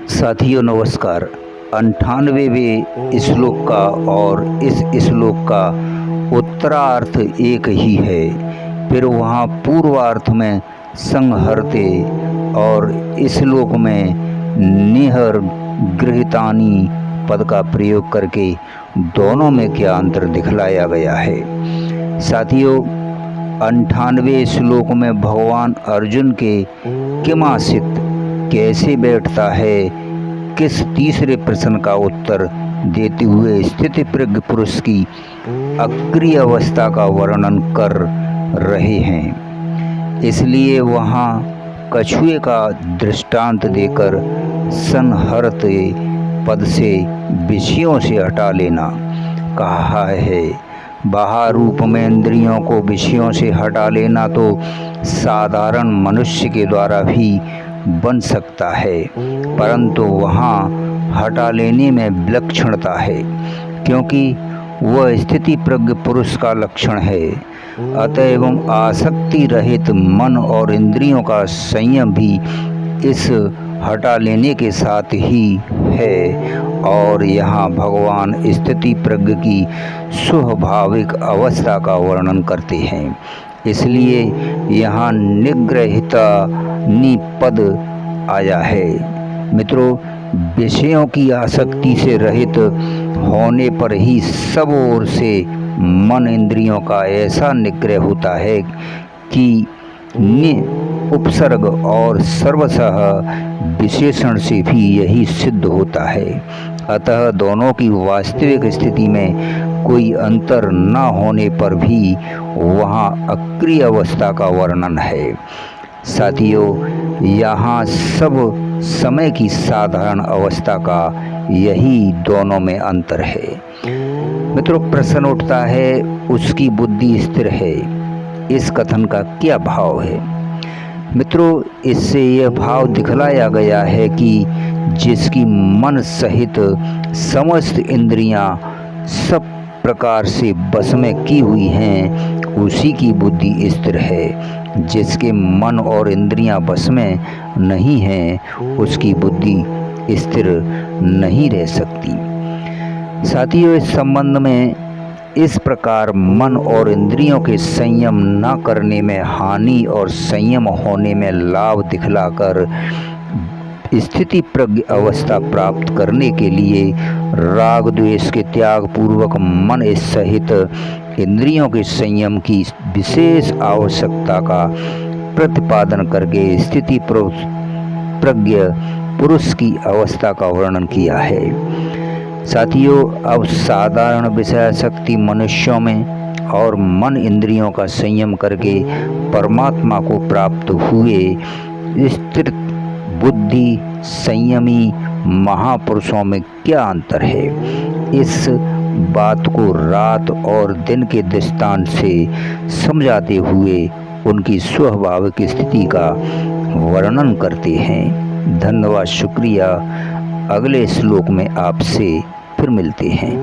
साथियों नमस्कार। 98वें श्लोक का और इस श्लोक का उत्तरार्थ एक ही है। फिर वहाँ पूर्वार्थ में संहरते और श्लोक में निहर गृहीतानि पद का प्रयोग करके दोनों में क्या अंतर दिखलाया गया है। साथियों 98वें श्लोक में भगवान अर्जुन के किमासित कैसे बैठता है, किस तीसरे प्रश्न का उत्तर देते हुए स्थिति प्रज्ञ पुरुष की अक्रिय अवस्था का वर्णन कर रहे हैं। इसलिए वहाँ कछुए का दृष्टांत देकर संहरते पद से विषयों से हटा लेना कहा है। बाहर रूप में इंद्रियों को विषयों से हटा लेना तो साधारण मनुष्य के द्वारा भी बन सकता है, परंतु वहाँ हटा लेने में विलक्षणता है, क्योंकि वह स्थिति प्रज्ञ पुरुष का लक्षण है। अतएव आसक्ति रहित मन और इंद्रियों का संयम भी इस हटा लेने के साथ ही है। और यहाँ भगवान स्थिति प्रज्ञ की स्वाभाविक अवस्था का वर्णन करते हैं। इसलिए यहाँ निग्रहिता निपद आया है। मित्रों, विषयों की आसक्ति से रहित होने पर ही सब ओर से मन इंद्रियों का ऐसा निग्रह होता है कि उपसर्ग और सर्वशः विशेषण से भी यही सिद्ध होता है। अतः दोनों की वास्तविक स्थिति में कोई अंतर न होने पर भी वहाँ अक्रिय अवस्था का वर्णन है। साथियों, यहाँ सब समय की साधारण अवस्था का यही दोनों में अंतर है। मित्रों, प्रश्न उठता है, उसकी बुद्धि स्थिर है, इस कथन का क्या भाव है? मित्रों, इससे यह भाव दिखलाया गया है कि जिसकी मन सहित समस्त इंद्रियां सब प्रकार से बस में की हुई हैं, उसी की बुद्धि स्थिर है। जिसके मन और इंद्रियां बस में नहीं हैं, उसकी बुद्धि स्थिर नहीं रह सकती। साथियों, इस संबंध में इस प्रकार मन और इंद्रियों के संयम न करने में हानि और संयम होने में लाभ दिखलाकर स्थिति प्रज्ञ अवस्था प्राप्त करने के लिए राग द्वेष के त्याग पूर्वक मन सहित इंद्रियों के संयम की विशेष आवश्यकता का प्रतिपादन करके स्थिति प्रज्ञ पुरुष की अवस्था का वर्णन किया है। साथियों, अब साधारण विषय शक्ति मनुष्यों में और मन इंद्रियों का संयम करके परमात्मा को प्राप्त हुए स्थिर बुद्धि संयमी महापुरुषों में क्या अंतर है, इस बात को रात और दिन के दृष्टांत से समझाते हुए उनकी स्वाभाविक स्थिति का वर्णन करते हैं। धन्यवाद, शुक्रिया। अगले श्लोक में आपसे फिर मिलते हैं।